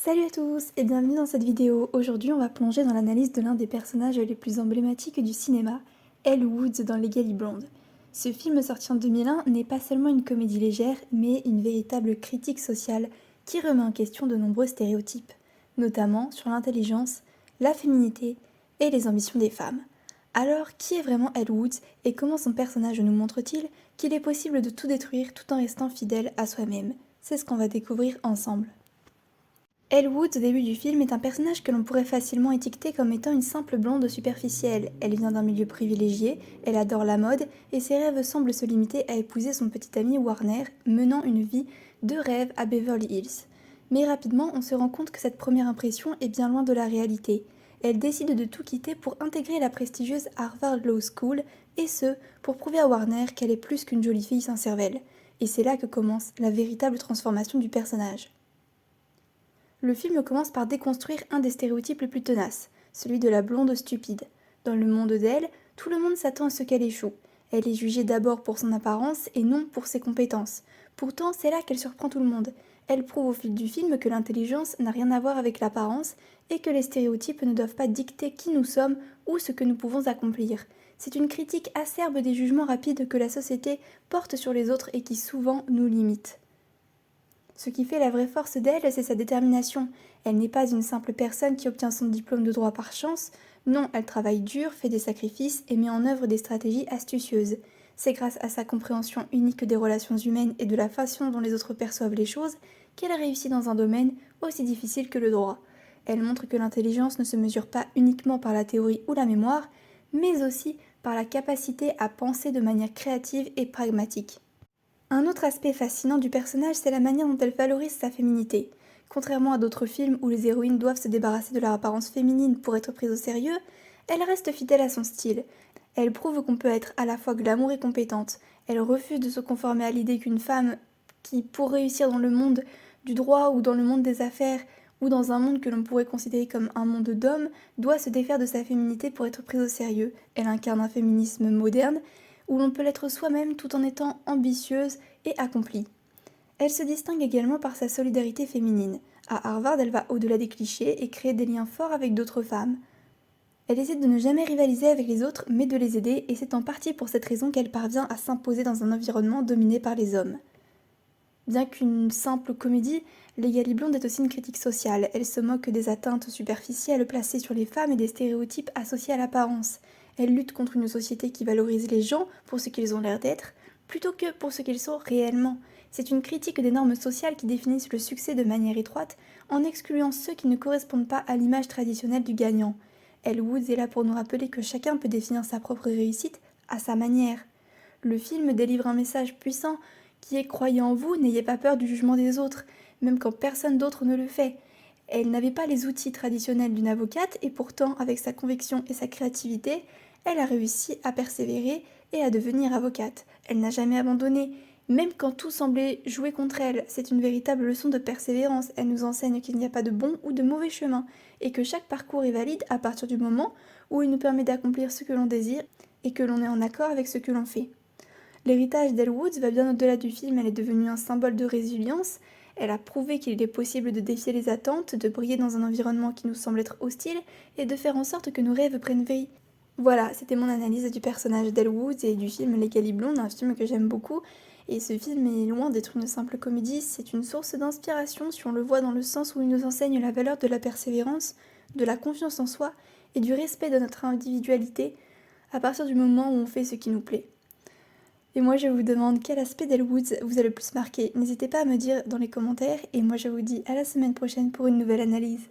Salut à tous et bienvenue dans cette vidéo. Aujourd'hui on va plonger dans l'analyse de l'un des personnages les plus emblématiques du cinéma, Elle Woods dans Legally Blonde. Ce film sorti en 2001 n'est pas seulement une comédie légère, mais une véritable critique sociale qui remet en question de nombreux stéréotypes, notamment sur l'intelligence, la féminité et les ambitions des femmes. Alors, qui est vraiment Elle Woods et comment son personnage nous montre-t-il qu'il est possible de tout détruire tout en restant fidèle à soi-même? C'est ce qu'on va découvrir ensemble. Elle Woods, au début du film, est un personnage que l'on pourrait facilement étiqueter comme étant une simple blonde superficielle. Elle vient d'un milieu privilégié, elle adore la mode, et ses rêves semblent se limiter à épouser son petit ami Warner, menant une vie de rêve à Beverly Hills. Mais rapidement, on se rend compte que cette première impression est bien loin de la réalité. Elle décide de tout quitter pour intégrer la prestigieuse Harvard Law School, et ce, pour prouver à Warner qu'elle est plus qu'une jolie fille sans cervelle. Et c'est là que commence la véritable transformation du personnage. Le film commence par déconstruire un des stéréotypes les plus tenaces, celui de la blonde stupide. Dans le monde d'elle, tout le monde s'attend à ce qu'elle échoue. Elle est jugée d'abord pour son apparence et non pour ses compétences. Pourtant, c'est là qu'elle surprend tout le monde. Elle prouve au fil du film que l'intelligence n'a rien à voir avec l'apparence et que les stéréotypes ne doivent pas dicter qui nous sommes ou ce que nous pouvons accomplir. C'est une critique acerbe des jugements rapides que la société porte sur les autres et qui souvent nous limitent. Ce qui fait la vraie force d'elle, c'est sa détermination. Elle n'est pas une simple personne qui obtient son diplôme de droit par chance. Non, elle travaille dur, fait des sacrifices et met en œuvre des stratégies astucieuses. C'est grâce à sa compréhension unique des relations humaines et de la façon dont les autres perçoivent les choses qu'elle réussit dans un domaine aussi difficile que le droit. Elle montre que l'intelligence ne se mesure pas uniquement par la théorie ou la mémoire, mais aussi par la capacité à penser de manière créative et pragmatique. Un autre aspect fascinant du personnage, c'est la manière dont elle valorise sa féminité. Contrairement à d'autres films où les héroïnes doivent se débarrasser de leur apparence féminine pour être prises au sérieux, elle reste fidèle à son style. Elle prouve qu'on peut être à la fois glamour et compétente. Elle refuse de se conformer à l'idée qu'une femme qui, pour réussir dans le monde du droit ou dans le monde des affaires, ou dans un monde que l'on pourrait considérer comme un monde d'hommes, doit se défaire de sa féminité pour être prise au sérieux. Elle incarne un féminisme moderne, où l'on peut l'être soi-même tout en étant ambitieuse et accomplie. Elle se distingue également par sa solidarité féminine. À Harvard, elle va au-delà des clichés et crée des liens forts avec d'autres femmes. Elle essaie de ne jamais rivaliser avec les autres, mais de les aider, et c'est en partie pour cette raison qu'elle parvient à s'imposer dans un environnement dominé par les hommes. Bien qu'une simple comédie, Legally Blonde est aussi une critique sociale. Elle se moque des atteintes superficielles placées sur les femmes et des stéréotypes associés à l'apparence. Elle lutte contre une société qui valorise les gens pour ce qu'ils ont l'air d'être, plutôt que pour ce qu'ils sont réellement. C'est une critique des normes sociales qui définissent le succès de manière étroite, en excluant ceux qui ne correspondent pas à l'image traditionnelle du gagnant. Elle Woods est là pour nous rappeler que chacun peut définir sa propre réussite à sa manière. Le film délivre un message puissant qui est croyez en vous, n'ayez pas peur du jugement des autres, même quand personne d'autre ne le fait. Elle n'avait pas les outils traditionnels d'une avocate et pourtant, avec sa conviction et sa créativité, elle a réussi à persévérer et à devenir avocate. Elle n'a jamais abandonné, même quand tout semblait jouer contre elle. C'est une véritable leçon de persévérance. Elle nous enseigne qu'il n'y a pas de bon ou de mauvais chemin et que chaque parcours est valide à partir du moment où il nous permet d'accomplir ce que l'on désire et que l'on est en accord avec ce que l'on fait. L'héritage d'Elle Woods va bien au-delà du film, elle est devenue un symbole de résilience. Elle a prouvé qu'il est possible de défier les attentes, de briller dans un environnement qui nous semble être hostile et de faire en sorte que nos rêves prennent vie. Voilà, c'était mon analyse du personnage d'Elle Woods et du film Legally Blonde, un film que j'aime beaucoup. Et ce film est loin d'être une simple comédie, c'est une source d'inspiration si on le voit dans le sens où il nous enseigne la valeur de la persévérance, de la confiance en soi et du respect de notre individualité à partir du moment où on fait ce qui nous plaît. Et moi je vous demande quel aspect d'Elle Woods vous a le plus marqué. N'hésitez pas à me dire dans les commentaires et moi je vous dis à la semaine prochaine pour une nouvelle analyse.